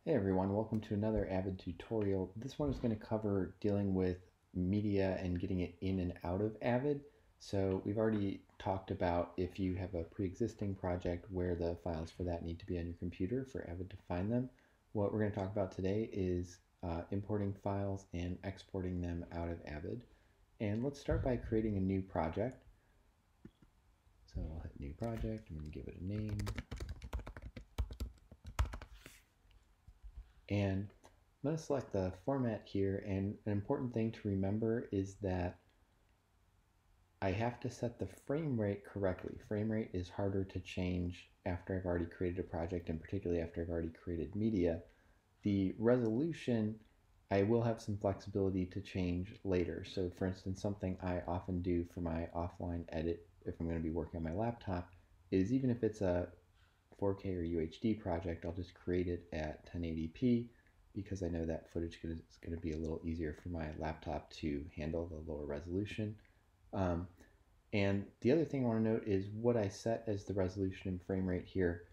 Hey everyone, welcome to another Avid tutorial. This one is going to cover dealing with media and getting it in and out of Avid. So we've already talked about if you have a pre-existing project where the files for that need to be on your computer for Avid to find them. What we're going to talk about today is importing files and exporting them out of Avid. And let's start by creating a new project. So I'll hit new project, I'm going to give it a name. And I'm going to select the format here, and an important thing to remember is that I have to set the frame rate correctly. Frame rate is harder to change after I've already created a project, and particularly after I've already created media. The resolution, I will have some flexibility to change later. So for instance, something I often do for my offline edit, if I'm going to be working on my laptop, is even if it's a 4K or UHD project, I'll just create it at 1080p because I know that footage is going to be a little easier for my laptop to handle the lower resolution. And the other thing I want to note is what I set as the resolution and frame rate here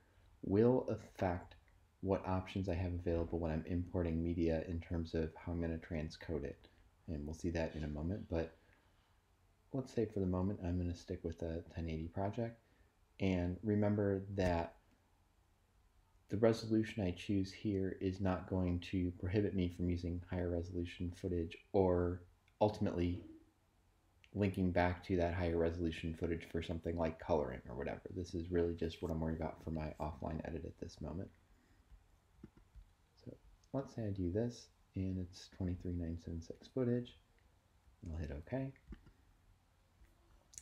will affect what options I have available when I'm importing media in terms of how I'm going to transcode it. And we'll see that in a moment, but let's say for the moment I'm going to stick with a 1080 project. And remember that the resolution I choose here is not going to prohibit me from using higher resolution footage or ultimately linking back to that higher resolution footage for something like coloring or whatever. This is really just what I'm worried about for my offline edit at this moment. So let's say I do this and it's 23976 footage. I'll hit OK.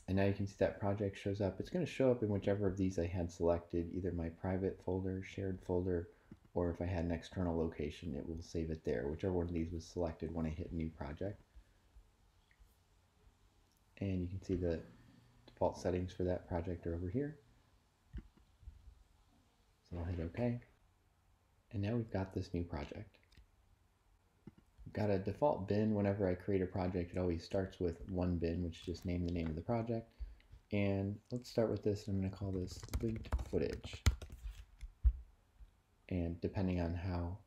And now you can see that project shows up. It's going to show up in whichever of these I had selected, either my private folder, shared folder, or if I had an external location, it will save it there, whichever one of these was selected when I hit new project. And you can see the default settings for that project are over here. So I'll hit OK. And now we've got this new project. We've got a default bin. Whenever I create a project, it always starts with one bin, which just name the name of the project. And let's start with this. I'm going to call this linked footage. And depending on how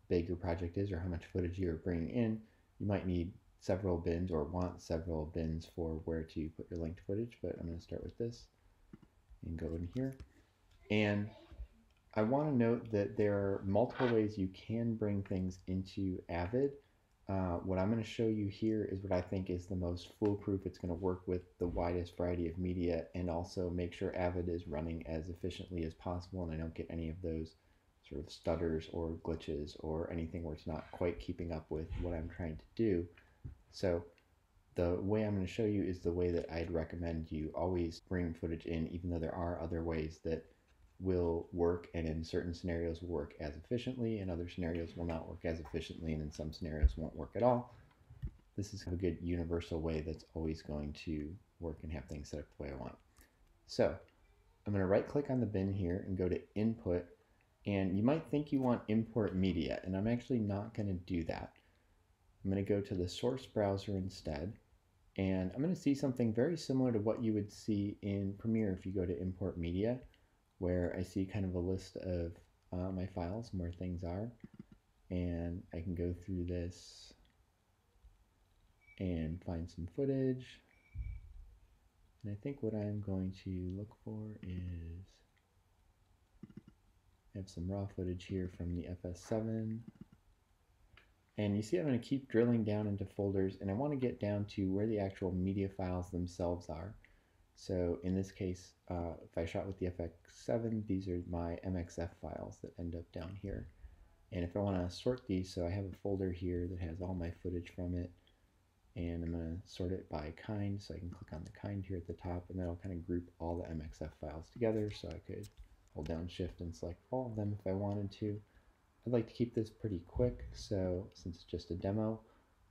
big your project is or how much footage you're bringing in, you might need several bins or want several bins for where to put your linked footage, but I'm going to start with this and go in here. And I want to note that there are multiple ways you can bring things into Avid. What I'm going to show you here is what I think is the most foolproof. It's going to work with the widest variety of media and also make sure Avid is running as efficiently as possible and I don't get any of those sort of stutters or glitches or anything where it's not quite keeping up with what I'm trying to do. So the way I'm going to show you is the way that I'd recommend you always bring footage in, even though there are other ways that will work and in certain scenarios will work as efficiently and other scenarios will not work as efficiently and in some scenarios won't work at all. This is a good universal way that's always going to work and have things set up the way I want. So I'm going to right click on the bin here and go to input, and you might think you want import media, and I'm actually not going to do that. I'm going to go to the source browser instead, and I'm going to see something very similar to what you would see in Premiere if you go to import media, where I see kind of a list of my files and where things are, and I can go through this and find some footage. And I think what I'm going to look for is I have some raw footage here from the FS7. And you see I'm going to keep drilling down into folders, and I want to get down to where the actual media files themselves are. So in this case, if I shot with the FX7, these are my MXF files that end up down here. And if I want to sort these, so I have a folder here that has all my footage from it, and I'm going to sort it by kind, so I can click on the kind here at the top, and that'll kind of group all the MXF files together, so I could hold down Shift and select all of them if I wanted to. I'd like to keep this pretty quick, so since it's just a demo,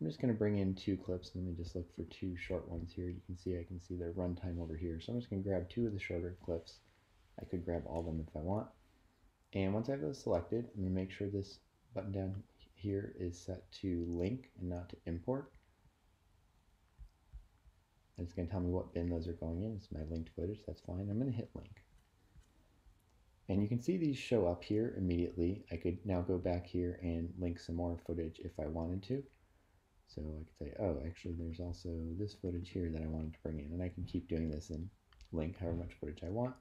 I'm just going to bring in 2 clips. Let me just look for 2 short ones here. You can see I can see their runtime over here. So I'm just going to grab 2 of the shorter clips. I could grab all of them if I want. And once I have those selected, I'm going to make sure this button down here is set to link and not to import. And it's going to tell me what bin those are going in. It's my linked footage. That's fine. I'm going to hit link. And you can see these show up here immediately. I could now go back here and link some more footage if I wanted to. So I could say, oh, actually there's also this footage here that I wanted to bring in, and I can keep doing this and link however much footage I want.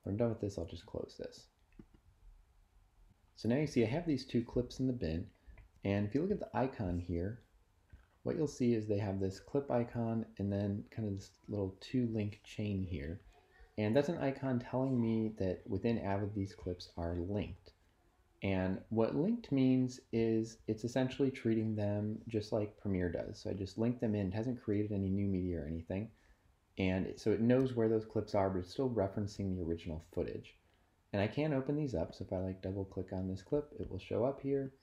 When I'm done with this, I'll just close this. So now you see I have these two clips in the bin, and if you look at the icon here, what you'll see is they have this clip icon and then kind of this little two link chain here. And that's an icon telling me that within Avid these clips are linked. And what linked means is it's essentially treating them just like Premiere does. So I just linked them in. It hasn't created any new media or anything. And so it knows where those clips are, but it's still referencing the original footage. And I can open these up. So if I like double click on this clip, it will show up here.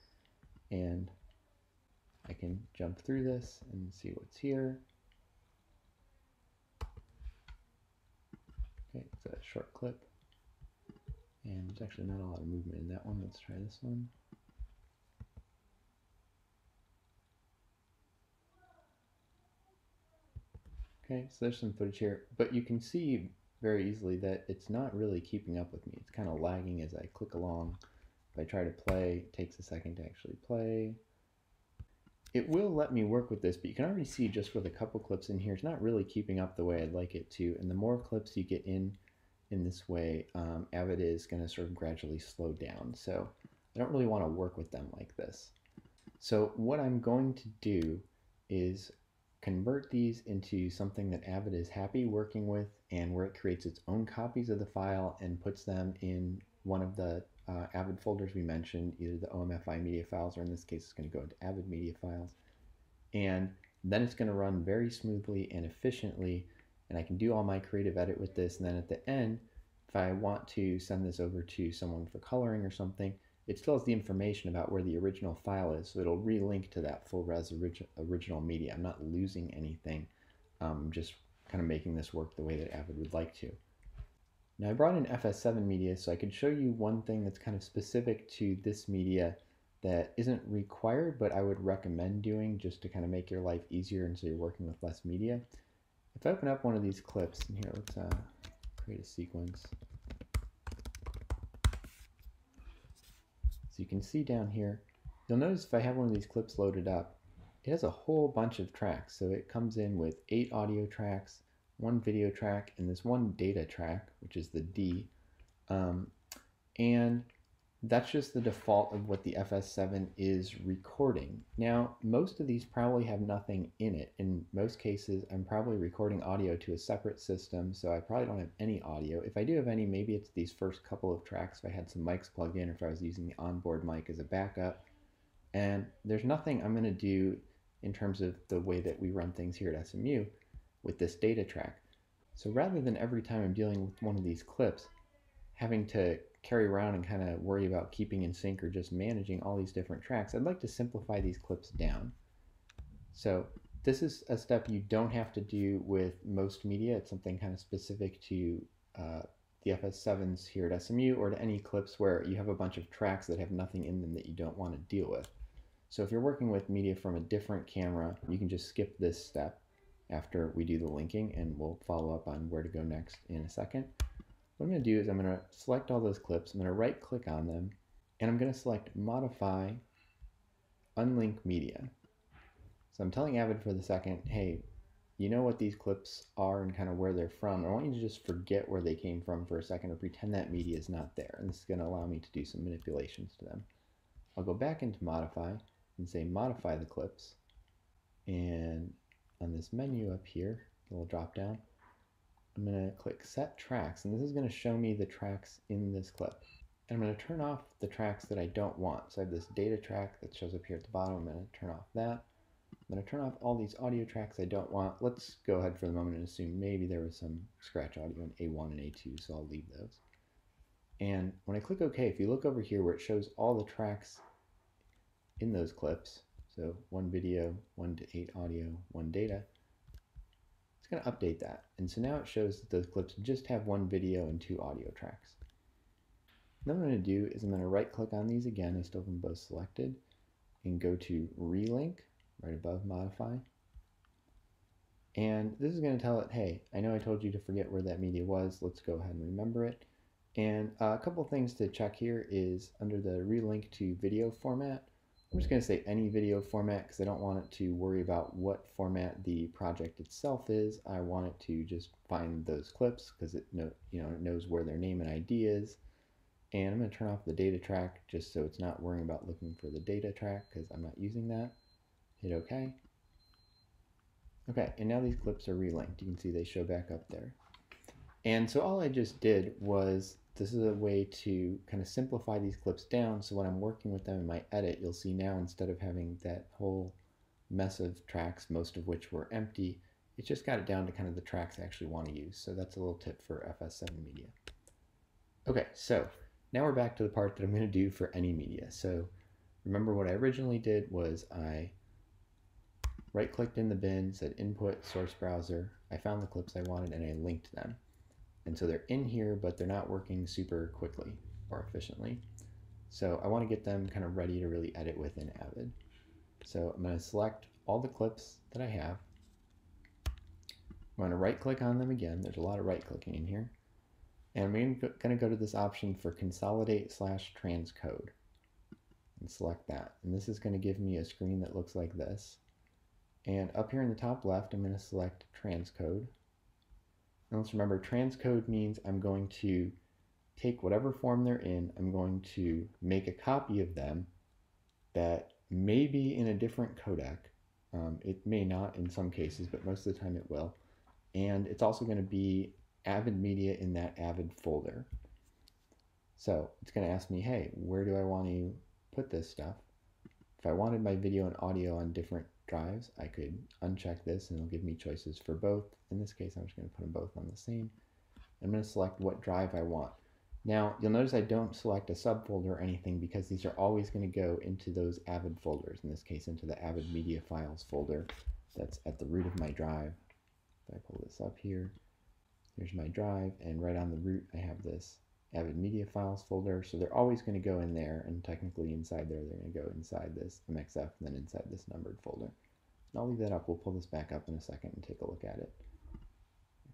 And I can jump through this and see what's here. Okay, it's a short clip. And there's actually not a lot of movement in that one. Let's try this one. Okay, so there's some footage here, but you can see very easily that it's not really keeping up with me. It's kind of lagging as I click along. If I try to play, it takes a second to actually play. It will let me work with this, but you can already see just with a couple clips in here, it's not really keeping up the way I'd like it to. And the more clips you get in this way, Avid is going to sort of gradually slow down. So I don't really want to work with them like this. So what I'm going to do is convert these into something that Avid is happy working with, and where it creates its own copies of the file and puts them in one of the Avid folders we mentioned, either the OMFI media files, or in this case it's going to go into Avid media files. And then it's going to run very smoothly and efficiently, and I can do all my creative edit with this. And then at the end, if I want to send this over to someone for coloring or something, it still has the information about where the original file is, so it'll relink to that full res original media. I'm not losing anything, just kind of making this work the way that Avid would like to. Now I brought in FS7 media so I could show you one thing that's kind of specific to this media that isn't required, but I would recommend doing just to kind of make your life easier and so you're working with less media. If I open up one of these clips, and here, let's create a sequence. So you can see down here, you'll notice if I have one of these clips loaded up, it has a whole bunch of tracks. So it comes in with 8 audio tracks, 1 video track, and this 1 data track, which is the D. And that's just the default of what the FS7 is recording. Now, most of these probably have nothing in it. In most cases, I'm probably recording audio to a separate system, so I probably don't have any audio. If I do have any, maybe it's these first couple of tracks if I had some mics plugged in, or if I was using the onboard mic as a backup. And there's nothing I'm going to do in terms of the way that we run things here at SMU with this data track. So rather than every time I'm dealing with one of these clips, having to carry around and kind of worry about keeping in sync or just managing all these different tracks, I'd like to simplify these clips down. So this is a step you don't have to do with most media. It's something kind of specific to the FS7s here at SMU, or to any clips where you have a bunch of tracks that have nothing in them that you don't want to deal with. So if you're working with media from a different camera, you can just skip this step after we do the linking, and we'll follow up on where to go next in a second. What I'm going to do is I'm going to select all those clips, I'm going to right click on them, and I'm going to select Modify, Unlink Media. So I'm telling Avid for the second, hey, you know what these clips are and kind of where they're from. I want you to just forget where they came from for a second, or pretend that media is not there. And this is going to allow me to do some manipulations to them. I'll go back into Modify and say Modify the clips. And on this menu up here, the little drop down, I'm going to click Set Tracks, and this is going to show me the tracks in this clip. And I'm going to turn off the tracks that I don't want. So I have this data track that shows up here at the bottom. I'm going to turn off that. I'm going to turn off all these audio tracks I don't want. Let's go ahead for the moment and assume maybe there was some scratch audio in A1 and A2, so I'll leave those. And when I click OK, if you look over here where it shows all the tracks in those clips, so 1 video, 1 to 8 audio, 1 data, it's going to update that. And so now it shows that those clips just have 1 video and 2 audio tracks. Then what I'm going to do is I'm going to right click on these again, I still have them both selected, and go to Relink, right above Modify. And this is going to tell it, hey, I know I told you to forget where that media was, let's go ahead and remember it. And a couple things to check here is under the relink to video format, I'm just going to say any video format because I don't want it to worry about what format the project itself is. I want it to just find those clips because it it knows where their name and ID is. And I'm going to turn off the data track just so it's not worrying about looking for the data track because I'm not using that. Hit OK. Okay, and now these clips are relinked. You can see they show back up there. And so all I just did was, this is a way to kind of simplify these clips down so when I'm working with them in my edit, you'll see now instead of having that whole mess of tracks, most of which were empty, it just got it down to kind of the tracks I actually want to use. So that's a little tip for FS7 media. Okay, so now we're back to the part that I'm going to do for any media. So remember what I originally did was I right-clicked in the bin, said input, source browser. I found the clips I wanted and I linked them. And so they're in here, but they're not working super quickly or efficiently. So I want to get them kind of ready to really edit within Avid. So I'm going to select all the clips that I have. I'm going to right-click on them again. There's a lot of right-clicking in here. And I'm going to go to this option for consolidate/transcode and select that. And this is going to give me a screen that looks like this. And up here in the top left, I'm going to select transcode. And let's remember, transcode means I'm going to take whatever form they're in, I'm going to make a copy of them that may be in a different codec. It may not in some cases, but most of the time it will. And it's also going to be Avid media in that Avid folder. So it's going to ask me, hey, where do I want to put this stuff? If I wanted my video and audio on different drives, I could uncheck this and it'll give me choices for both. In this case, I'm just going to put them both on the same. I'm going to select what drive I want. Now, you'll notice I don't select a subfolder or anything because these are always going to go into those Avid folders, in this case into the Avid Media Files folder that's at the root of my drive. If I pull this up here, here's my drive, and right on the root I have this Avid Media Files folder, so they're always going to go in there, and technically inside there they're going to go inside this MXF and then inside this numbered folder. And I'll leave that up. We'll pull this back up in a second and take a look at it.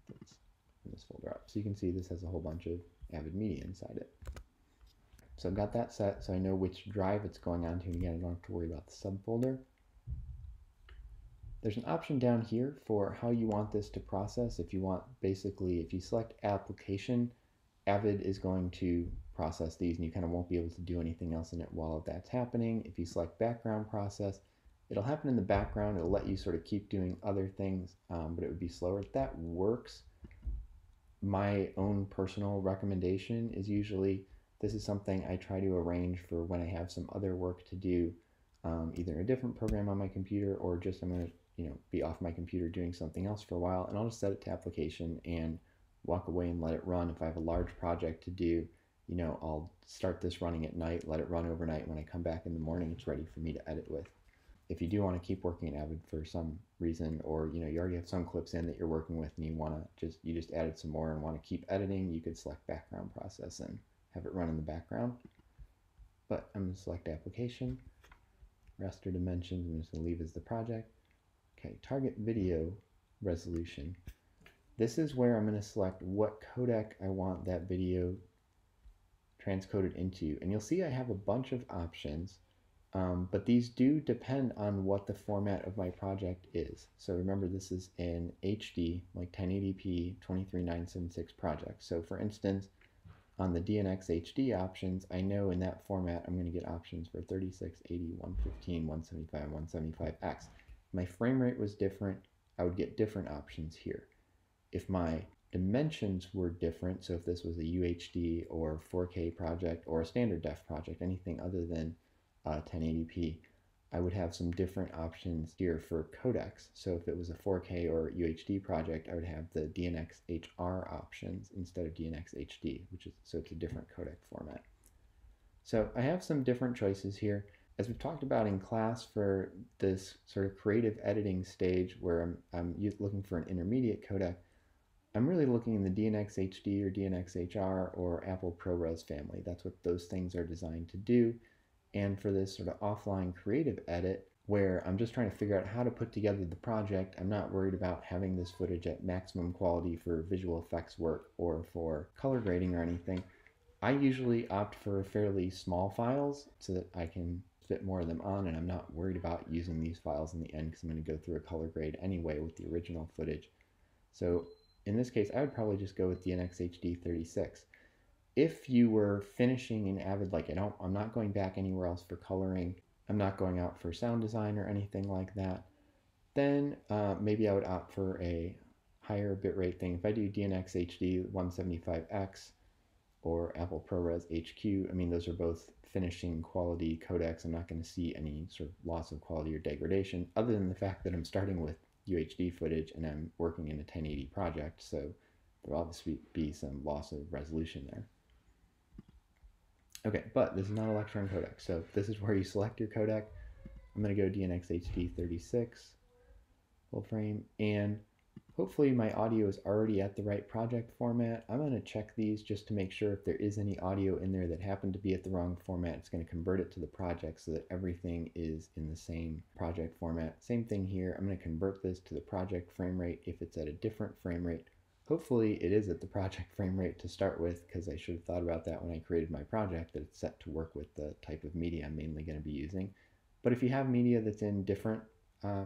Let's open this folder up. So you can see this has a whole bunch of Avid Media inside it. So I've got that set so I know which drive it's going on to, and again I don't have to worry about the subfolder. There's an option down here for how you want this to process. If you want, basically, if you select application, Avid is going to process these and you kind of won't be able to do anything else in it while that's happening. If you select background process, it'll happen in the background. It'll let you sort of keep doing other things, but it would be slower. If that works, my own personal recommendation is usually this is something I try to arrange for when I have some other work to do, either a different program on my computer or just I'm going to be off my computer doing something else for a while, and I'll just set it to application and walk away and let it run. If I have a large project to do, I'll start this running at night, let it run overnight. When I come back in the morning, it's ready for me to edit with. If you do want to keep working in Avid for some reason, or you already have some clips in that you're working with and you just added some more and want to keep editing, you could select background process and have it run in the background. But I'm going to select application, raster dimensions, I'm just going to leave as the project. Okay, target video resolution. This is where I'm going to select what codec I want that video transcoded into. And you'll see I have a bunch of options, but these do depend on what the format of my project is. So remember, this is an HD, like 1080p 23976 project. So for instance, on the DNX HD options, I know in that format I'm going to get options for 36, 80, 115, 175, 175x. If my frame rate was different, I would get different options here. If my dimensions were different, so if this was a UHD or 4K project or a standard def project, anything other than 1080p, I would have some different options here for codecs. So if it was a 4K or UHD project, I would have the DNX HR options instead of DNX HD, so it's a different codec format. So I have some different choices here. As we've talked about in class, for this sort of creative editing stage where I'm looking for an intermediate codec, I'm really looking in the DNX HD or DNX HR or Apple ProRes family. That's what those things are designed to do. And for this sort of offline creative edit, where I'm just trying to figure out how to put together the project, I'm not worried about having this footage at maximum quality for visual effects work or for color grading or anything. I usually opt for fairly small files so that I can fit more of them on, and I'm not worried about using these files in the end because I'm going to go through a color grade anyway with the original footage. So in this case, I would probably just go with DNx HD 36. If you were finishing in Avid, like I'm not going back anywhere else for coloring, I'm not going out for sound design or anything like that, then maybe I would opt for a higher bitrate thing. If I do DNx HD 175X or Apple ProRes HQ, I mean, those are both finishing quality codecs. I'm not going to see any sort of loss of quality or degradation, other than the fact that I'm starting with UHD footage and I'm working in a 1080 project, so there'll obviously be some loss of resolution there. Okay, but this is not Electron codec, so this is where you select your codec. I'm going to go DNx HD 36 full frame, and hopefully my audio is already at the right project format. I'm going to check these just to make sure if there is any audio in there that happened to be at the wrong format, it's going to convert it to the project so that everything is in the same project format. Same thing here. I'm going to convert this to the project frame rate if it's at a different frame rate. Hopefully it is at the project frame rate to start with, because I should have thought about that when I created my project, that it's set to work with the type of media I'm mainly going to be using. But if you have media that's in different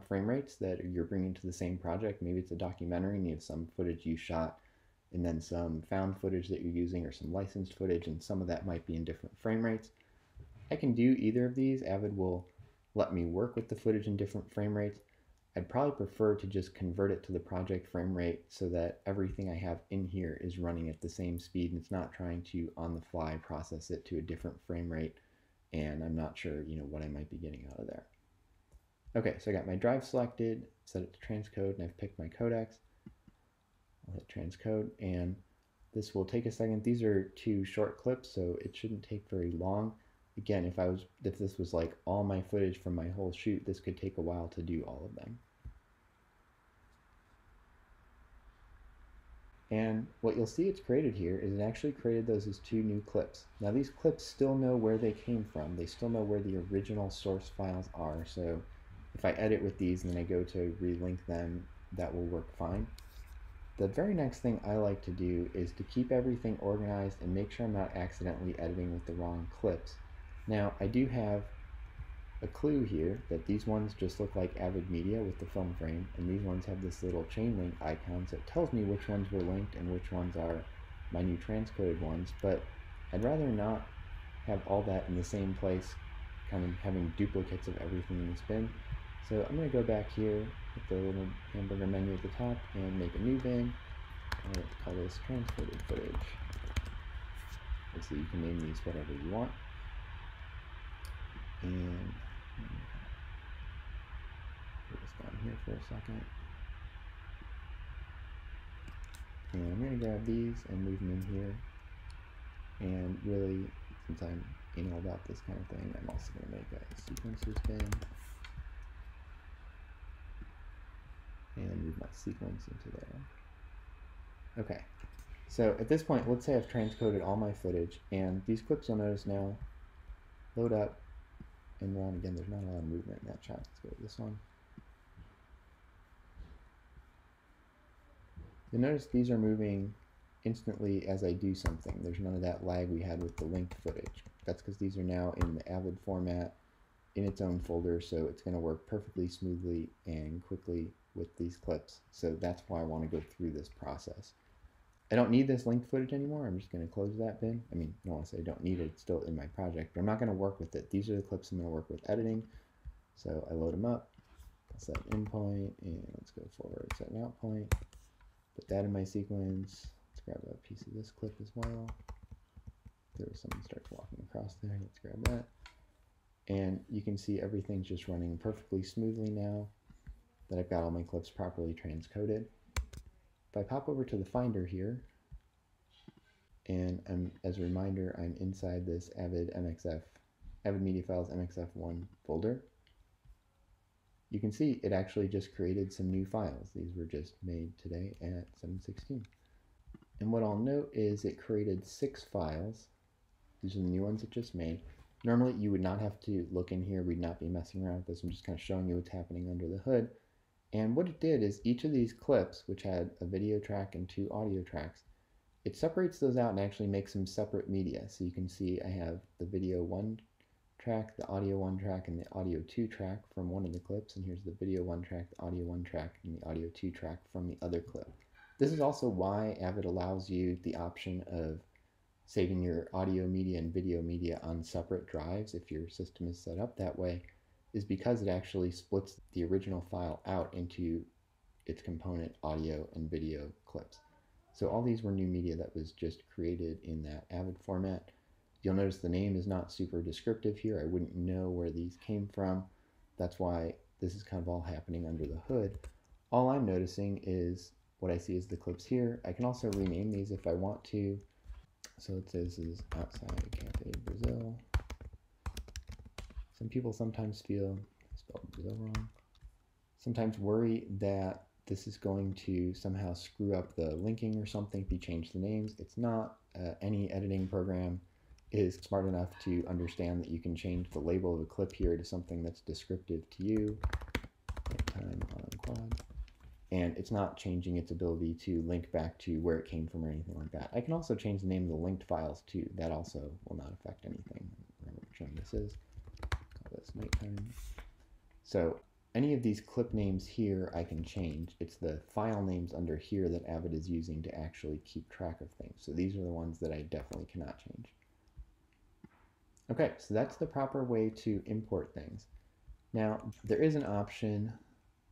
frame rates that you're bringing to the same project, maybe it's a documentary and you have some footage you shot and then some found footage that you're using or some licensed footage, and some of that might be in different frame rates. I can do either of these. Avid will let me work with the footage in different frame rates. I'd probably prefer to just convert it to the project frame rate so that everything I have in here is running at the same speed and it's not trying to on the fly process it to a different frame rate, and I'm not sure what I might be getting out of there. Okay, so I got my drive selected, set it to transcode, and I've picked my codecs. I'll hit transcode, and this will take a second. These are 2 short clips, so it shouldn't take very long. Again, if this was like all my footage from my whole shoot, this could take a while to do all of them. And what you'll see it's created here is it actually created those as 2 new clips. Now these clips still know where they came from. They still know where the original source files are, so if I edit with these and then I go to relink them, that will work fine. The very next thing I like to do is to keep everything organized and make sure I'm not accidentally editing with the wrong clips. Now I do have a clue here that these ones just look like Avid media with the film frame, and these ones have this little chain link icon, so it tells me which ones were linked and which ones are my new transcoded ones, but I'd rather not have all that in the same place, kind of having duplicates of everything in this bin. So I'm going to go back here with the little hamburger menu at the top and make a new bin. I'll call this transcoded footage. So you can name these whatever you want. And put this down here for a second. And I'm going to grab these and move them in here. And really, since I'm anal about this kind of thing, I'm also going to make a sequences bin. And move my sequence into there. Okay, so at this point, let's say I've transcoded all my footage, and these clips you'll notice now load up and run. Again, there's not a lot of movement in that shot. Let's go to this one. You'll notice these are moving instantly as I do something. There's none of that lag we had with the linked footage. That's because these are now in the Avid format in its own folder, so it's going to work perfectly smoothly and quickly with these clips. So that's why I want to go through this process. I don't need this linked footage anymore. I'm just going to close that bin. I mean, I don't want to say I don't need it. It's still in my project, but I'm not going to work with it. These are the clips I'm going to work with editing. So I load them up. I'll set an in point, and let's go forward, set an out point. Put that in my sequence. Let's grab a piece of this clip as well. There was someone starts walking across there. Let's grab that. And you can see everything's just running perfectly smoothly now that I've got all my clips properly transcoded. If I pop over to the Finder here, and as a reminder, I'm inside this Avid Media Files MXF1 folder, you can see it actually just created some new files. These were just made today at 7:16. And what I'll note is it created 6 files. These are the new ones it just made. Normally you would not have to look in here. We'd not be messing around with this. I'm just kind of showing you what's happening under the hood. And what it did is each of these clips, which had a video track and 2 audio tracks, it separates those out and actually makes them separate media. So you can see I have the video 1 track, the audio 1 track, and the audio 2 track from one of the clips, and here's the video 1 track, the audio 1 track, and the audio 2 track from the other clip. This is also why Avid allows you the option of saving your audio media and video media on separate drives if your system is set up that way, is because it actually splits the original file out into its component audio and video clips. So all these were new media that was just created in that Avid format. You'll notice the name is not super descriptive here. I wouldn't know where these came from. That's why this is kind of all happening under the hood. All I'm noticing is what I see is the clips here. I can also rename these if I want to. So it says this is outside Cafe Brazil. Some people sometimes feel, I spelled Brazil wrong, sometimes worry that this is going to somehow screw up the linking or something if you change the names. It's not. Any editing program is smart enough to understand that you can change the label of a clip here to something that's descriptive to you. Time on quad. And it's not changing its ability to link back to where it came from or anything like that. I can also change the name of the linked files too. That also will not affect anything. Remember which one this is. Call this nighttime. So any of these clip names here I can change. It's the file names under here that Avid is using to actually keep track of things. So these are the ones that I definitely cannot change. Okay, so that's the proper way to import things. Now, there is an option,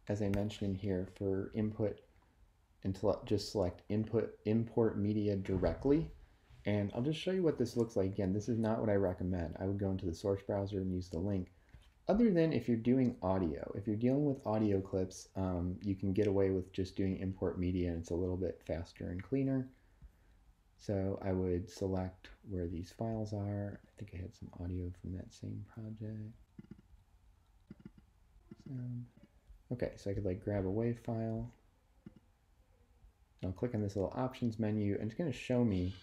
as I mentioned in here, for input, and to just select import media directly. And I'll just show you what this looks like. Again, this is not what I recommend. I would go into the source browser and use the link. Other than if you're doing audio. If you're dealing with audio clips, you can get away with just doing import media, and it's a little bit faster and cleaner. So I would select where these files are. I think I had some audio from that same project. Okay, so I could like grab a WAV file. I'll click on this little options menu, and it's going to show me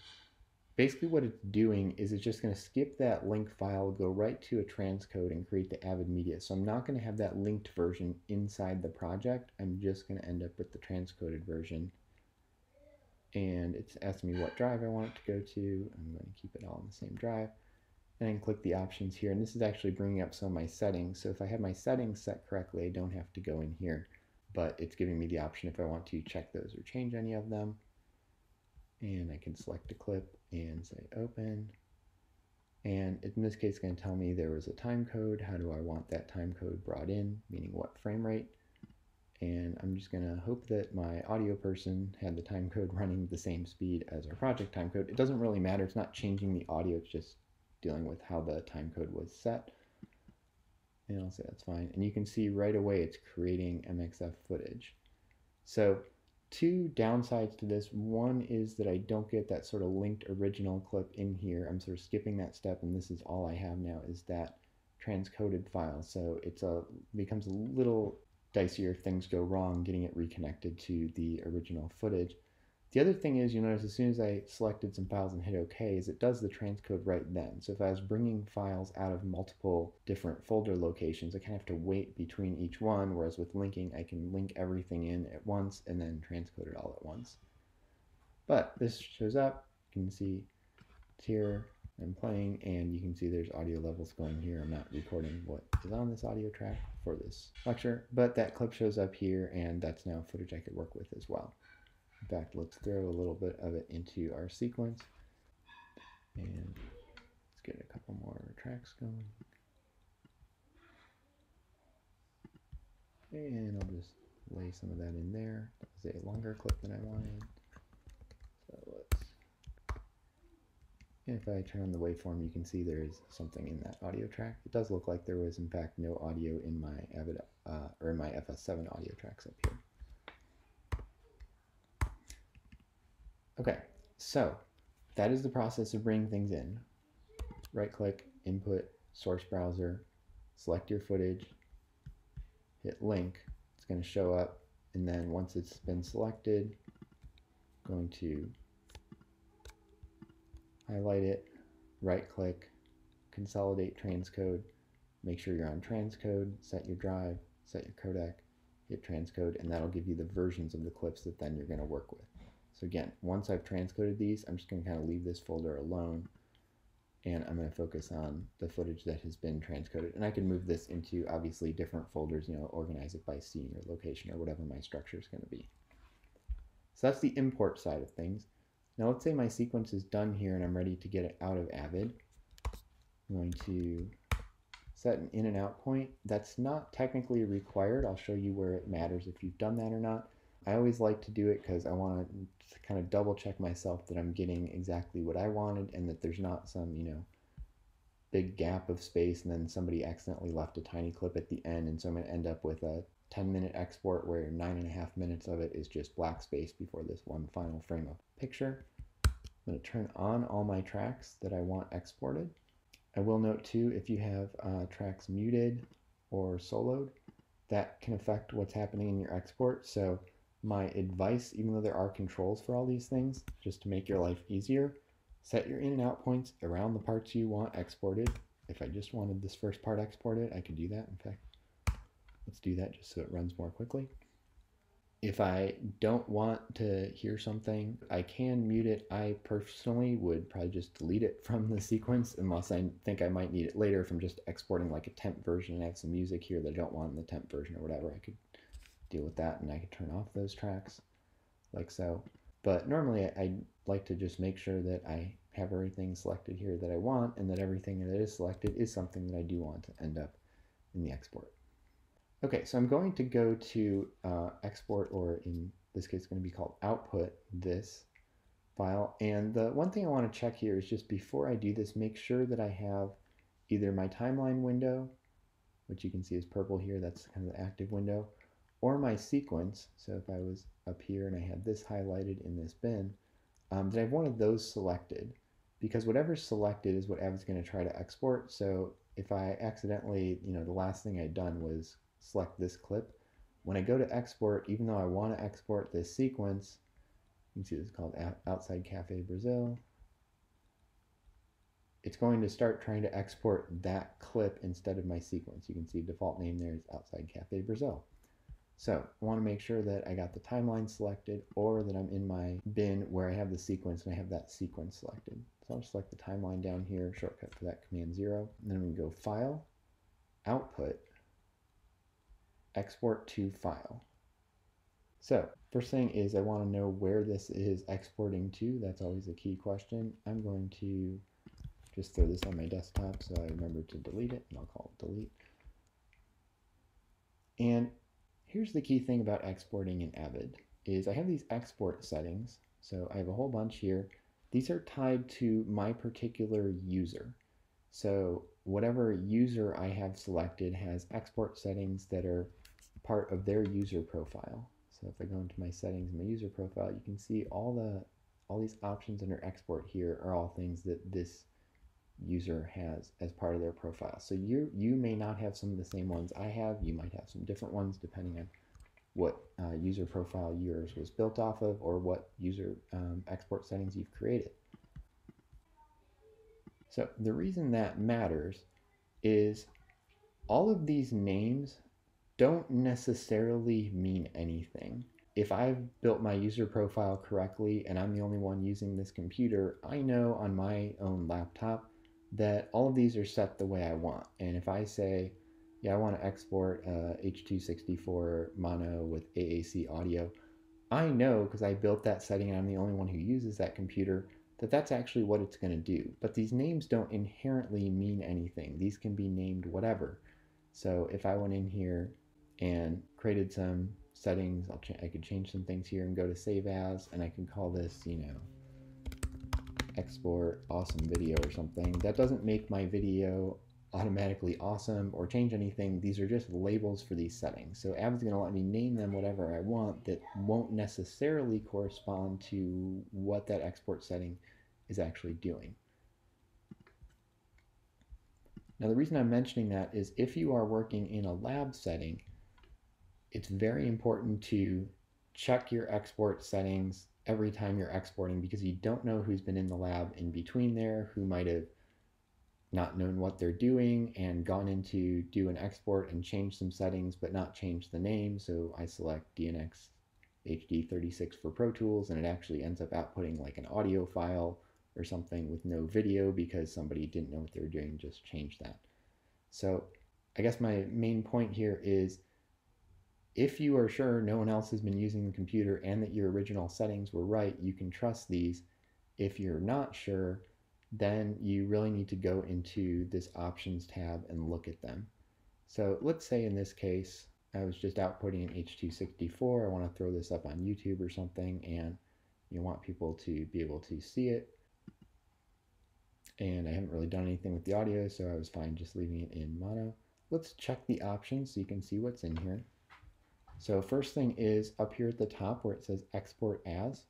basically what it's doing is it's just going to skip that link file, go right to a transcode, and create the Avid media. So I'm not going to have that linked version inside the project. I'm just going to end up with the transcoded version. And it's asking me what drive I want it to go to. I'm going to keep it all in the same drive. And then click the options here. And this is actually bringing up some of my settings. So if I have my settings set correctly, I don't have to go in here. But it's giving me the option if I want to check those or change any of them. And I can select a clip and say open. And in this case, it's going to tell me there was a time code. How do I want that time code brought in, meaning what frame rate? And I'm just going to hope that my audio person had the time code running the same speed as our project time code. It doesn't really matter. It's not changing the audio. It's just dealing with how the time code was set. And I'll say that's fine. And you can see right away it's creating MXF footage. So two downsides to this. One is that I don't get that sort of linked original clip in here. I'm sort of skipping that step, and this is all I have now is that transcoded file. So it becomes a little dicier if things go wrong getting it reconnected to the original footage. The other thing is, you notice as soon as I selected some files and hit OK, is it does the transcode right then. So if I was bringing files out of multiple different folder locations, I kind of have to wait between each one, whereas with linking, I can link everything in at once and then transcode it all at once. But this shows up. You can see it's here. I'm playing, and you can see there's audio levels going here. I'm not recording what is on this audio track for this lecture, but that clip shows up here, and that's now footage I could work with as well. In fact, let's throw a little bit of it into our sequence, and let's get a couple more tracks going. And I'll just lay some of that in there. That was a longer clip than I wanted. So if I turn on the waveform, you can see there is something in that audio track. It does look like there was, in fact, no audio in my Avid or in my FS7 audio tracks up here. Okay, so that is the process of bringing things in. Right-click, input, source browser, select your footage, hit link. It's going to show up, and then once it's been selected, I'm going to highlight it, right-click, consolidate transcode, make sure you're on transcode, set your drive, set your codec, hit transcode, and that'll give you the versions of the clips that then you're going to work with. So again, once I've transcoded these, I'm just going to kind of leave this folder alone, and I'm going to focus on the footage that has been transcoded. And I can move this into obviously different folders, organize it by scene or location or whatever my structure is going to be. So that's the import side of things. Now let's say my sequence is done here and I'm ready to get it out of Avid. I'm going to set an in and out point. That's not technically required. I'll show you where it matters if you've done that or not. I always like to do it because I want to kind of double check myself that I'm getting exactly what I wanted and that there's not some, big gap of space and then somebody accidentally left a tiny clip at the end, and so I'm going to end up with a 10-minute export where 9.5 minutes of it is just black space before this one final frame of picture. I'm going to turn on all my tracks that I want exported. I will note too, if you have tracks muted or soloed, that can affect what's happening in your export. So my advice, even though there are controls for all these things, just to make your life easier, set your in and out points around the parts you want exported. If I just wanted this first part exported, I could do that. In fact, let's do that just so it runs more quickly. If I don't want to hear something, I can mute it. I personally would probably just delete it from the sequence unless I think I might need it later. If I'm just exporting like a temp version and I have some music here that I don't want in the temp version or whatever, I could deal with that and I could turn off those tracks like so. But normally I like to just make sure that I have everything selected here that I want and that everything that is selected is something that I do want to end up in the export. Okay, so I'm going to go to export, or in this case it's going to be called output, this file. And the one thing I want to check here is just before I do this, make sure that I have either my timeline window, which you can see is purple here, that's kind of the active window, or my sequence. So if I was up here and I had this highlighted in this bin, that I have one of those selected, because whatever's selected is what Avid's going to try to export. So if I accidentally, the last thing I'd done was select this clip, when I go to export, even though I want to export this sequence, you can see this is called Outside Cafe Brazil, it's going to start trying to export that clip instead of my sequence. You can see default name there is Outside Cafe Brazil. So I want to make sure that I got the timeline selected, or that I'm in my bin where I have the sequence and I have that sequence selected. So I'll select the timeline down here, shortcut for that Command 0, and then we go File, Output, Export to File. So first thing is I want to know where this is exporting to. That's always a key question. I'm going to just throw this on my desktop so I remember to delete it, and I'll call it delete. And here's the key thing about exporting in Avid is I have these export settings. So I have a whole bunch here. These are tied to my particular user. So whatever user I have selected has export settings that are part of their user profile. So if I go into my settings, my user profile, you can see all these options under export here are all things that this user has as part of their profile. So you may not have some of the same ones I have. You might have some different ones depending on what user profile yours was built off of, or what user export settings you've created. So the reason that matters is all of these names don't necessarily mean anything. If I've built my user profile correctly and I'm the only one using this computer, I know on my own laptop that all of these are set the way I want. And if I say, yeah, I want to export H.264 mono with AAC audio, I know because I built that setting and I'm the only one who uses that computer that that's actually what it's going to do. But these names don't inherently mean anything. These can be named whatever. So if I went in here and created some settings, I could change some things here and go to Save As, and I can call this, export awesome video or something. That doesn't make my video automatically awesome or change anything. These are just labels for these settings. So Avid's going to let me name them whatever I want that won't necessarily correspond to what that export setting is actually doing. Now the reason I'm mentioning that is if you are working in a lab setting, it's very important to check your export settings every time you're exporting, because you don't know who's been in the lab in between there, who might have not known what they're doing and gone in to do an export and change some settings but not change the name. So I select DNX HD36 for Pro Tools, and it actually ends up outputting like an audio file or something with no video because somebody didn't know what they were doing, just changed that. So I guess my main point here is, if you are sure no one else has been using the computer and that your original settings were right, you can trust these. If you're not sure, then you really need to go into this options tab and look at them. So let's say in this case, I was just outputting an H.264. I want to throw this up on YouTube or something, and you want people to be able to see it. And I haven't really done anything with the audio, so I was fine just leaving it in mono. Let's check the options so you can see what's in here. So first thing is up here at the top where it says export as.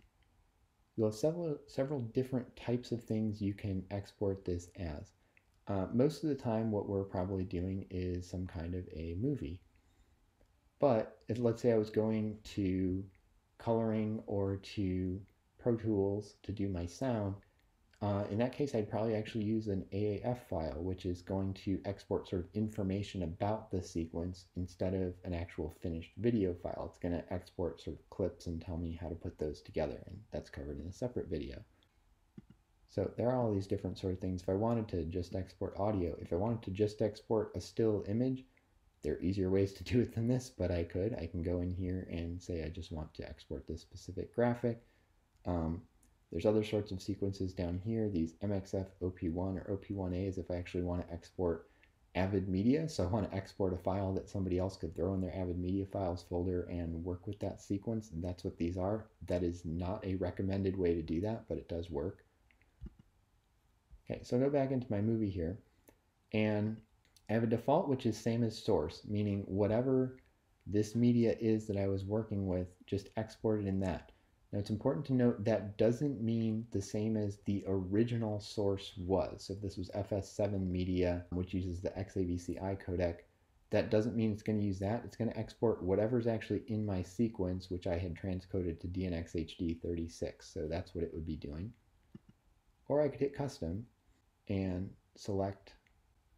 You'll have several different types of things you can export this as. Most of the time what we're probably doing is some kind of a movie. But let's say I was going to coloring or to Pro Tools to do my sound. In that case, I'd probably actually use an AAF file, which is going to export sort of information about the sequence instead of an actual finished video file. It's going to export sort of clips and tell me how to put those together, and that's covered in a separate video. So there are all these different sort of things. If I wanted to just export audio, if I wanted to just export a still image, there are easier ways to do it than this, but I can go in here and say I just want to export this specific graphic. There's other sorts of sequences down here, these MXF OP1 or OP1As if I actually want to export Avid media. So I want to export a file that somebody else could throw in their Avid media files folder and work with that sequence. And that's what these are. That is not a recommended way to do that, but it does work. Okay, so I'll go back into my movie here, and I have a default which is same as source, meaning whatever this media is that I was working with, just export it in that. Now it's important to note that doesn't mean the same as the original source was. So if this was FS7 media, which uses the XAVCI codec, that doesn't mean it's going to use that. It's going to export whatever's actually in my sequence, which I had transcoded to DNxHD36. So that's what it would be doing. Or I could hit custom and select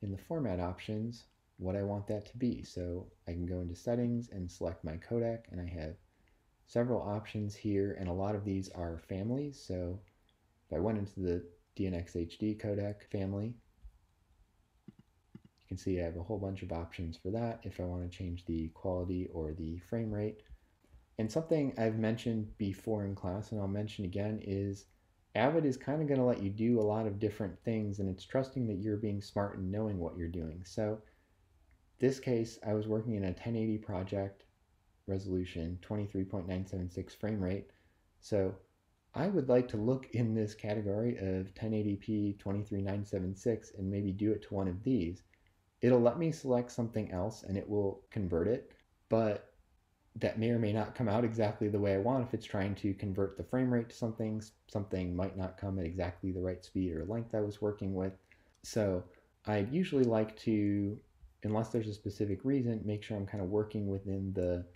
in the format options what I want that to be. So I can go into settings and select my codec, and I have several options here, and a lot of these are families. So if I went into the DNxHD codec family, you can see I have a whole bunch of options for that if I want to change the quality or the frame rate. And something I've mentioned before in class, and I'll mention again, is Avid is kind of going to let you do a lot of different things, and it's trusting that you're being smart and knowing what you're doing. So this case, I was working in a 1080 project, resolution, 23.976 frame rate. So I would like to look in this category of 1080p 23976 and maybe do it to one of these. It'll let me select something else and it will convert it, but that may or may not come out exactly the way I want. If it's trying to convert the frame rate to something might not come at exactly the right speed or length I was working with. So I'd usually like to, unless there's a specific reason, make sure I'm kind of working within the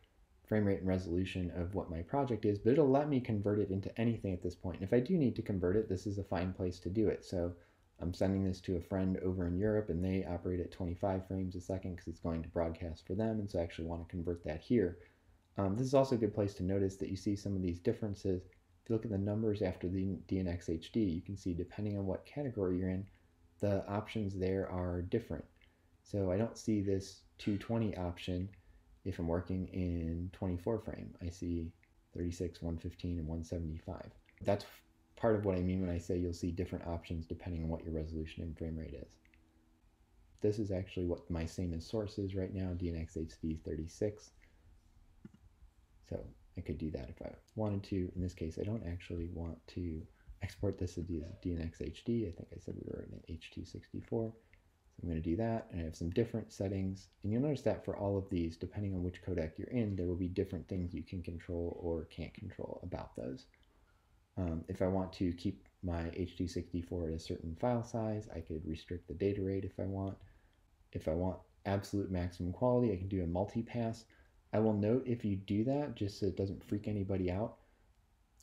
frame rate and resolution of what my project is, but it'll let me convert it into anything at this point. And if I do need to convert it, this is a fine place to do it. So I'm sending this to a friend over in Europe, and they operate at 25 frames a second because it's going to broadcast for them, and so I actually want to convert that here. This is also a good place to notice that you see some of these differences. If you look at the numbers after the DNxHD, you can see depending on what category you're in, the options there are different. So I don't see this 220 option if I'm working in 24 frame. I see 36, 115, and 175. That's part of what I mean when I say you'll see different options depending on what your resolution and frame rate is. This is actually what my same as source is right now, DNxHD 36. So I could do that if I wanted to. In this case, I don't actually want to export this as DNxHD. I think I said we were in an H.264. I'm going to do that, and I have some different settings, and you'll notice that for all of these, depending on which codec you're in, there will be different things you can control or can't control about those. If I want to keep my H.264 at a certain file size, I could restrict the data rate if I want. If I want absolute maximum quality, I can do a multipass. I will note if you do that, just so it doesn't freak anybody out,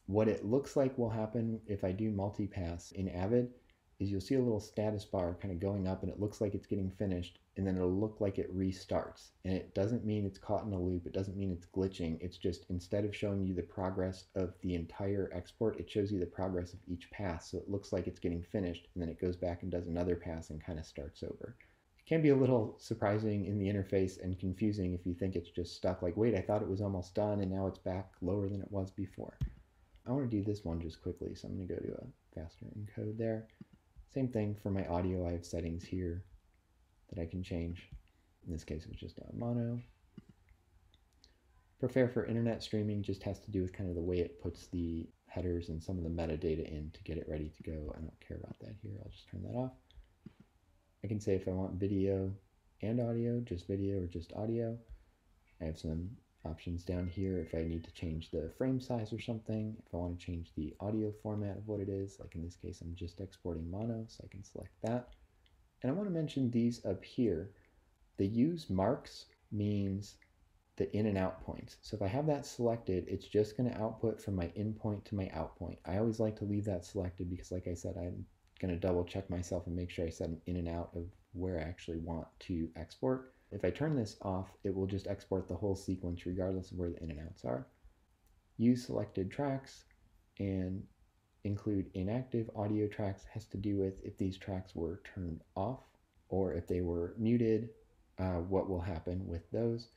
what it looks like will happen if I do multipass in Avid is you'll see a little status bar kind of going up, and it looks like it's getting finished, and then it'll look like it restarts. And it doesn't mean it's caught in a loop. It doesn't mean it's glitching. It's just, instead of showing you the progress of the entire export, it shows you the progress of each pass. So it looks like it's getting finished, and then it goes back and does another pass and kind of starts over. It can be a little surprising in the interface and confusing if you think it's just stuck, like, wait, I thought it was almost done and now it's back lower than it was before. I want to do this one just quickly, so I'm going to go to a faster encode there. Same thing for my audio. I have settings here that I can change. In this case, it was just mono. Prepare for internet streaming just has to do with kind of the way it puts the headers and some of the metadata in to get it ready to go. I don't care about that here. I'll just turn that off. I can say if I want video and audio, just video or just audio. I have some options down here if I need to change the frame size or something. If I want to change the audio format of what it is, like in this case, I'm just exporting mono, so I can select that. And I want to mention these up here. The use marks means the in and out points. So if I have that selected, it's just going to output from my in point to my out point. I always like to leave that selected because, like I said, I'm going to double check myself and make sure I set an in and out of where I actually want to export. If I turn this off, it will just export the whole sequence regardless of where the in and outs are. Use selected tracks and include inactive audio tracks has to do with if these tracks were turned off or if they were muted, what will happen with those.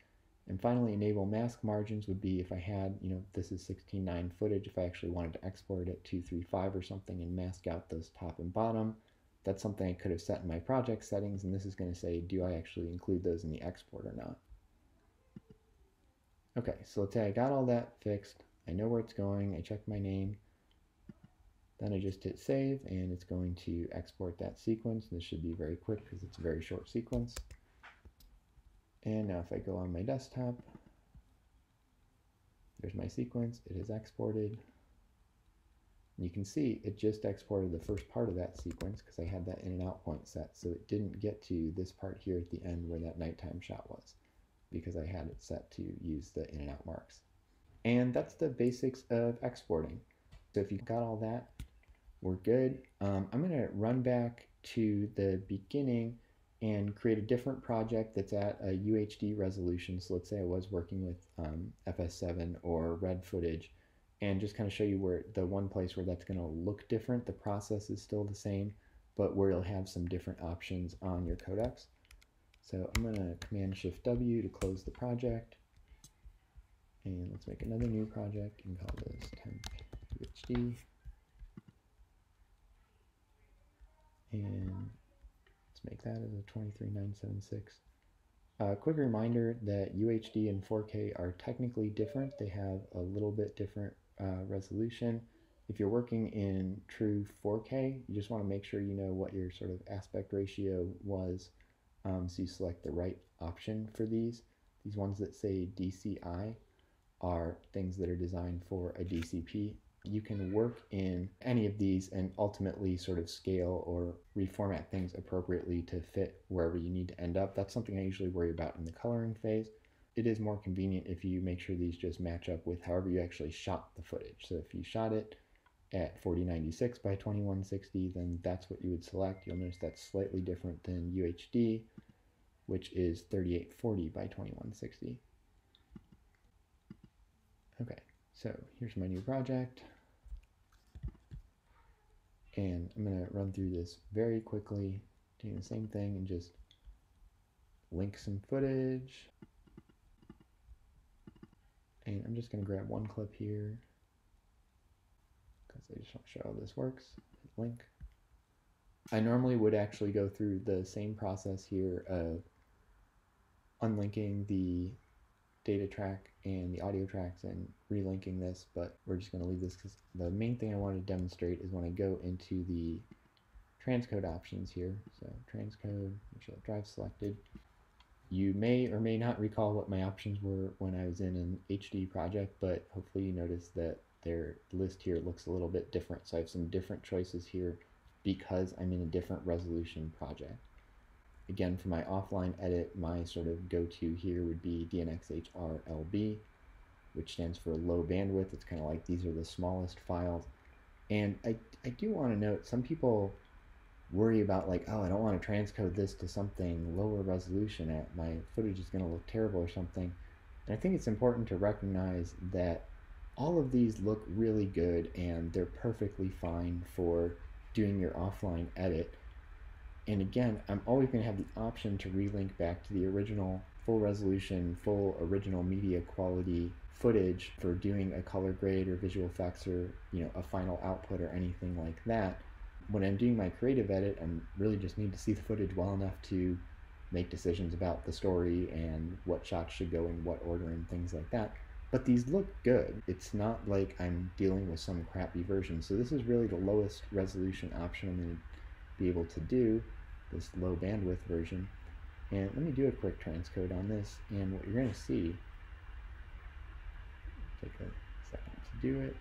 And finally, enable mask margins would be if I had, this is 16:9 footage, if I actually wanted to export it at 235 or something and mask out those top and bottom. That's something I could have set in my project settings, and this is going to say, do I actually include those in the export or not? Okay, so let's say I got all that fixed. I know where it's going. I checked my name. Then I just hit save, and it's going to export that sequence. This should be very quick because it's a very short sequence. And now if I go on my desktop, there's my sequence. It is exported. You can see it just exported the first part of that sequence because I had that in and out point set. So it didn't get to this part here at the end where that nighttime shot was because I had it set to use the in and out marks. And that's the basics of exporting. So if you got all that, we're good. I'm going to run back to the beginning and create a different project that's at a UHD resolution. So let's say I was working with FS7 or red footage, and just kind of show you where the one place where that's going to look different. The process is still the same, but where you'll have some different options on your codecs. So I'm going to Command-Shift-W to close the project. And let's make another new project and call this temp UHD. And let's make that as a 23976. Quick reminder that UHD and 4K are technically different. They have a little bit different resolution. If you're working in true 4K, you just want to make sure you know what your sort of aspect ratio was, so you select the right option for these. These ones that say DCI are things that are designed for a DCP. You can work in any of these and ultimately sort of scale or reformat things appropriately to fit wherever you need to end up. That's something I usually worry about in the coloring phase. It is more convenient if you make sure these just match up with however you actually shot the footage. So if you shot it at 4096 by 2160, then that's what you would select. You'll notice that's slightly different than UHD, which is 3840 by 2160. Okay, so here's my new project. And I'm going to run through this very quickly, doing the same thing and just link some footage. And I'm just going to grab one clip here because I just want to show how this works. Link. I normally would actually go through the same process here of unlinking the data track and the audio tracks and relinking this, but we're just going to leave this because the main thing I want to demonstrate is when I go into the transcode options here. So transcode, make sure that drive selected. You may or may not recall what my options were when I was in an HD project, but hopefully you notice that their list here looks a little bit different. So I have some different choices here because I'm in a different resolution project. Again, for my offline edit, my sort of go-to here would be DNxHRLB, which stands for low bandwidth. It's kind of like these are the smallest files. And I do want to note, some people worry about like, oh, I don't want to transcode this to something lower resolution. My footage is going to look terrible or something. And I think it's important to recognize that all of these look really good and they're perfectly fine for doing your offline edit. And again, I'm always going to have the option to relink back to the original full resolution, full original media quality footage for doing a color grade or visual effects or a final output or anything like that. When I'm doing my creative edit, I really just need to see the footage well enough to make decisions about the story and what shots should go in what order and things like that. But these look good. It's not like I'm dealing with some crappy version. So this is really the lowest resolution option I'm going to be able to do, this low bandwidth version. And let me do a quick transcode on this, and what you're going to see, take a second to do it.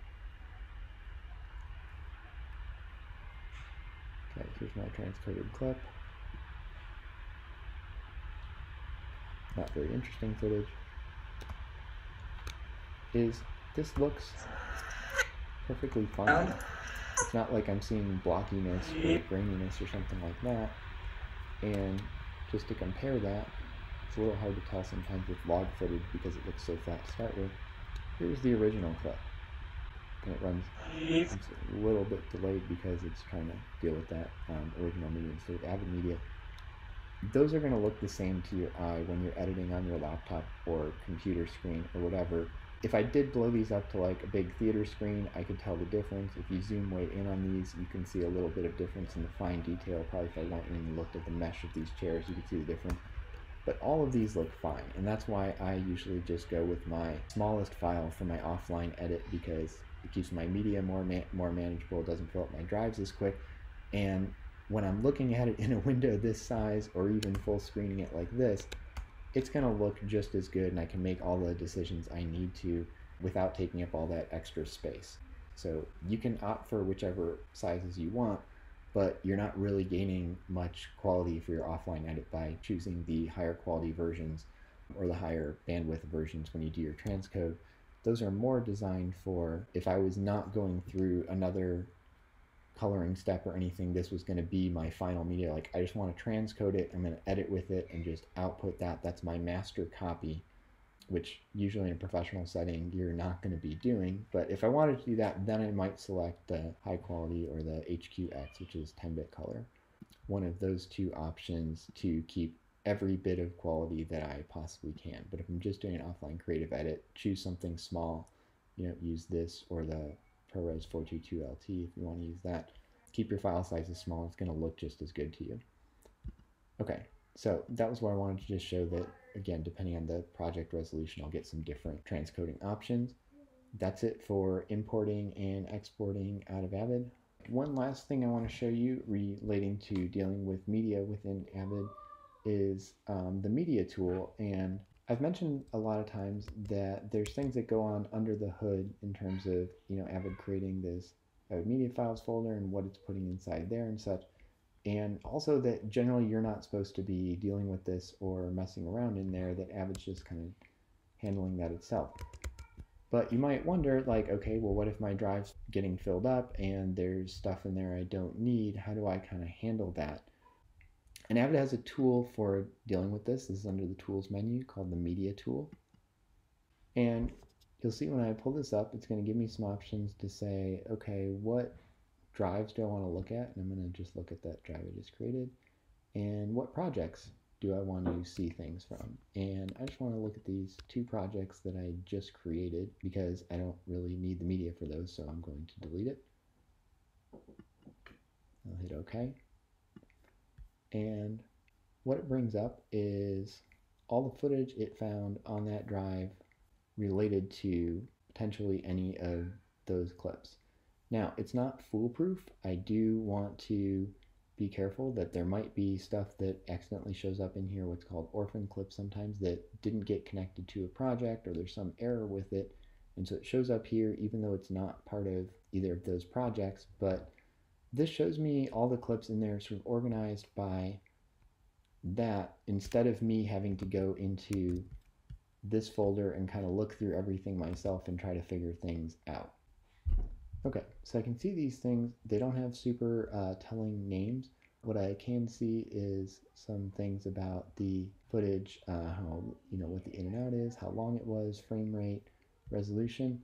Okay, here's my transcoded clip. Not very interesting footage. This looks perfectly fine. It's not like I'm seeing blockiness or graininess or something like that. And just to compare that, it's a little hard to tell sometimes with log footage because it looks so fat to start with. Here's the original clip. And it runs, it's a little bit delayed because it's trying to deal with that original media instead of Avid media. Those are going to look the same to your eye when you're editing on your laptop or computer screen or whatever. If I did blow these up to like a big theater screen, I could tell the difference. If you zoom way in on these, you can see a little bit of difference in the fine detail. Probably if I went in and looked at the mesh of these chairs, you could see the difference. But all of these look fine, and that's why I usually just go with my smallest file for my offline edit because it keeps my media more manageable, it doesn't fill up my drives as quick, and when I'm looking at it in a window this size or even full screening it like this, it's going to look just as good and I can make all the decisions I need to without taking up all that extra space. So you can opt for whichever sizes you want, but you're not really gaining much quality for your offline edit by choosing the higher quality versions or the higher bandwidth versions when you do your transcode. Those are more designed for if I was not going through another coloring step or anything, this was going to be my final media. Like I just want to transcode it, I'm going to edit with it and just output that. That's my master copy, which usually in a professional setting you're not going to be doing. But if I wanted to do that, then I might select the high quality or the HQX, which is 10-bit color. One of those two options to keep every bit of quality that I possibly can. But if I'm just doing an offline creative edit, choose something small, use this or the ProRes 422LT if you want to use that. Keep your file sizes small, it's going to look just as good to you. Okay, so that was what I wanted to just show that, again, depending on the project resolution, I'll get some different transcoding options. That's it for importing and exporting out of Avid. One last thing I want to show you relating to dealing with media within Avid is the media tool. And I've mentioned a lot of times that there's things that go on under the hood in terms of, Avid creating this Avid media files folder and what it's putting inside there and such. And also that generally you're not supposed to be dealing with this or messing around in there, that Avid's just kind of handling that itself. But you might wonder, like, okay, well, what if my drive's getting filled up and there's stuff in there I don't need? How do I kind of handle that? And Avid has a tool for dealing with this. This is under the Tools menu called the Media tool. And you'll see when I pull this up, it's going to give me some options to say, okay, what drives do I want to look at? And I'm going to just look at that drive I just created. And what projects do I want to see things from? And I just want to look at these two projects that I just created because I don't really need the media for those, so I'm going to delete it. I'll hit OK. And what it brings up is all the footage it found on that drive related to potentially any of those clips. Now, it's not foolproof. I do want to be careful that there might be stuff that accidentally shows up in here, what's called orphan clips sometimes, that didn't get connected to a project or there's some error with it. And so it shows up here even though it's not part of either of those projects. But this shows me all the clips in there sort of organized by that instead of me having to go into this folder and kind of look through everything myself and try to figure things out. Okay, so I can see these things, they don't have super telling names, What I can see is some things about the footage, how, what the in and out is, how long it was, frame rate, resolution.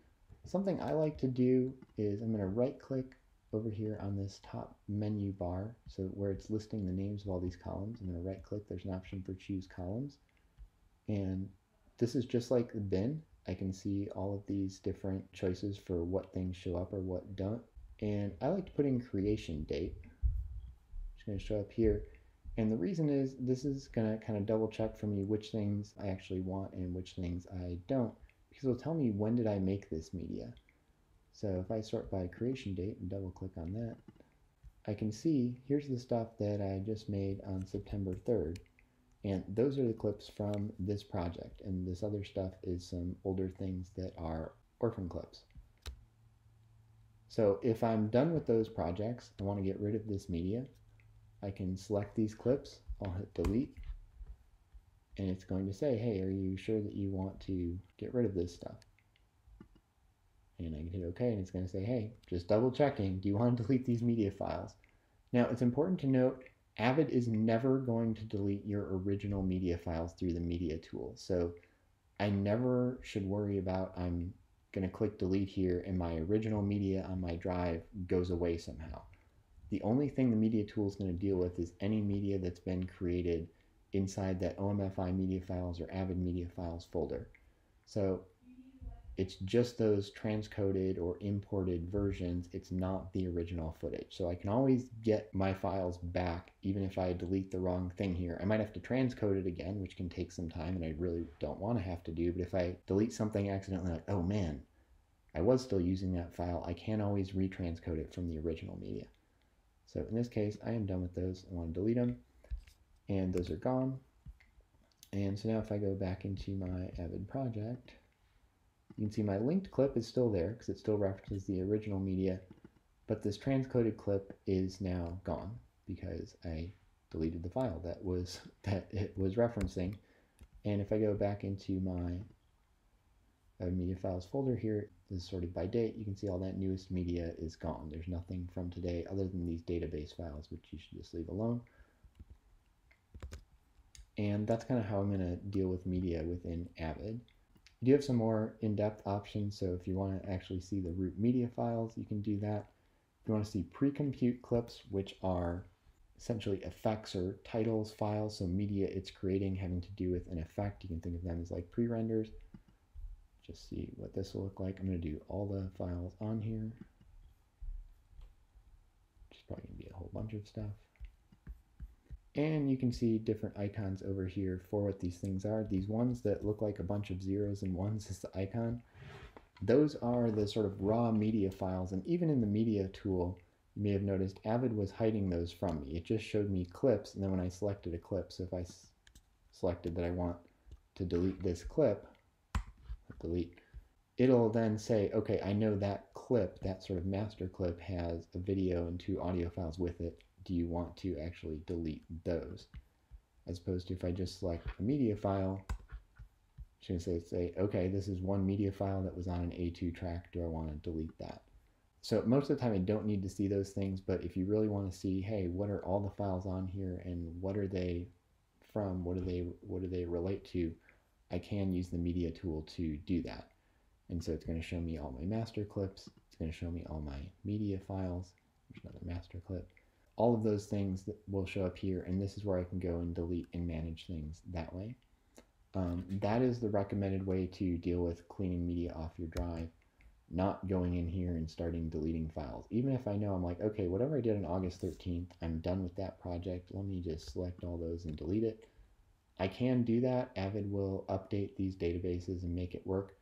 Something I like to do is I'm going to right click over here on this top menu bar, so where it's listing the names of all these columns. I'm going to right click, there's an option for choose columns. And this is just like the bin. I can see all of these different choices for what things show up or what don't. And I like to put in creation date. It's going to show up here. And the reason is this is going to kind of double check for me which things I actually want and which things I don't, because it'll tell me when did I make this media. So if I sort by creation date and double click on that, I can see here's the stuff that I just made on September 3rd. And those are the clips from this project. And this other stuff is some older things that are orphan clips. So if I'm done with those projects, I want to get rid of this media, I can select these clips, I'll hit delete, and it's going to say, hey, are you sure that you want to get rid of this stuff? And I can hit OK, and it's going to say, hey, just double checking, do you want to delete these media files? Now, it's important to note, Avid is never going to delete your original media files through the media tool. So I never should worry about I'm going to click delete here and my original media on my drive goes away somehow. The only thing the media tool is going to deal with is any media that's been created inside that OMFI media files or Avid media files folder. So it's just those transcoded or imported versions. It's not the original footage. So I can always get my files back even if I delete the wrong thing here. I might have to transcode it again, which can take some time and I really don't want to have to do. But if I delete something accidentally, like, oh man, I was still using that file, I can always retranscode it from the original media. So in this case, I am done with those. I want to delete them, and those are gone. And so now if I go back into my Avid project, you can see my linked clip is still there because it still references the original media, but this transcoded clip is now gone because I deleted the file that it was referencing. And if I go back into my media files folder here, this is sorted by date. You can see all that newest media is gone. There's nothing from today other than these database files, which you should just leave alone. And that's kind of how I'm going to deal with media within Avid. You do have some more in-depth options, so if you want to actually see the root media files, you can do that. If you want to see pre-compute clips, which are essentially effects or titles files, so media it's creating having to do with an effect, you can think of them as like pre-renders. Just see what this will look like. I'm going to do all the files on here, which is probably going to be a whole bunch of stuff. And you can see different icons over here for what these things are. These ones that look like a bunch of zeros and ones is the icon. Those are the sort of raw media files, and even in the media tool, you may have noticed Avid was hiding those from me. It just showed me clips, and then when I selected a clip, so if I selected that I want to delete this clip, delete, it'll then say, okay, I know that clip, that sort of master clip, has a video and 2 audio files with it. Do you want to actually delete those? As opposed to if I just select a media file, it's going to say, okay, this is one media file that was on an A2 track. Do I want to delete that? So most of the time I don't need to see those things, but if you really want to see, hey, what are all the files on here and what are they from? What do they relate to? I can use the media tool to do that. And so it's going to show me all my master clips. It's going to show me all my media files. There's another master clip. All of those things that will show up here, and this is where I can go and delete and manage things that way. That is the recommended way to deal with cleaning media off your drive, not going in here and starting deleting files. Even if I know I'm like, okay, whatever I did on August 13th, I'm done with that project. Let me just select all those and delete it. I can do that. Avid will update these databases and make it work,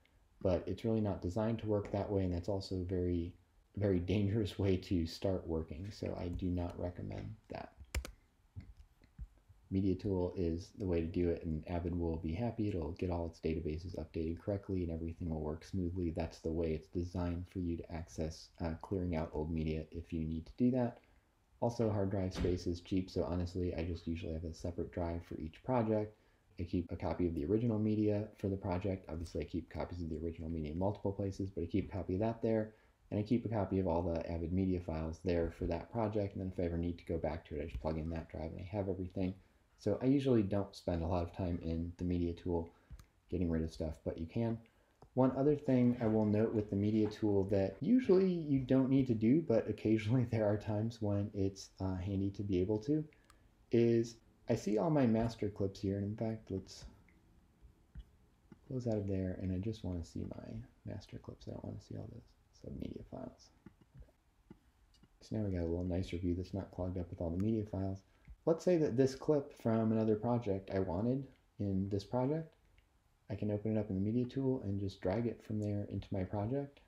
but it's really not designed to work that way, and that's also a very, very dangerous way to start working, so I do not recommend that. Media tool is the way to do it, and Avid will be happy. It'll get all its databases updated correctly, and everything will work smoothly. That's the way it's designed for you to access clearing out old media if you need to do that. Also, hard drive space is cheap, so honestly, I just usually have a separate drive for each project. I keep a copy of the original media for the project. Obviously, I keep copies of the original media in multiple places, but I keep a copy of that there. And I keep a copy of all the Avid media files there for that project, and then if I ever need to go back to it, I just plug in that drive and I have everything. So I usually don't spend a lot of time in the media tool getting rid of stuff, but you can. One other thing I will note with the media tool that usually you don't need to do, but occasionally there are times when it's handy to be able to, is I see all my master clips here, and in fact, let's close out of there, and I just want to see my master clips. I don't want to see all this sub-media files. So now we got a little nicer view that's not clogged up with all the media files. Let's say that this clip from another project I wanted in this project. I can open it up in the media tool and just drag it from there into my project.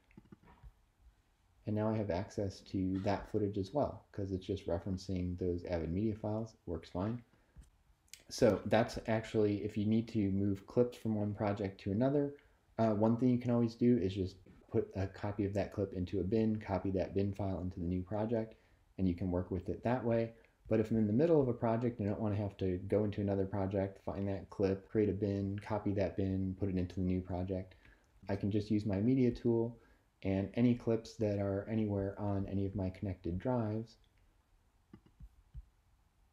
And now I have access to that footage as well, because it's just referencing those Avid media files. It works fine. So that's actually, if you need to move clips from one project to another, one thing you can always do is just put a copy of that clip into a bin, copy that bin file into the new project, and you can work with it that way. But if I'm in the middle of a project and I don't want to have to go into another project, find that clip, create a bin, copy that bin, put it into the new project, I can just use my media tool, and any clips that are anywhere on any of my connected drives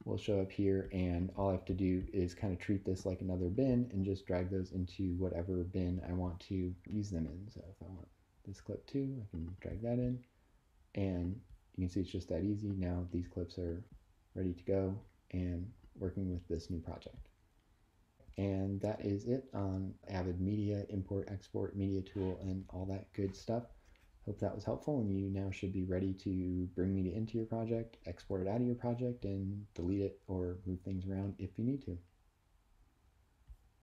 will show up here, and all I have to do is kind of treat this like another bin and just drag those into whatever bin I want to use them in. So if I want this clip too, I can drag that in, and you can see it's just that easy. Now these clips are ready to go and working with this new project. And that is it on Avid Media, Import, Export, Media Tool, and all that good stuff. Hope that was helpful, and you now should be ready to bring media into your project, export it out of your project, and delete it or move things around if you need to.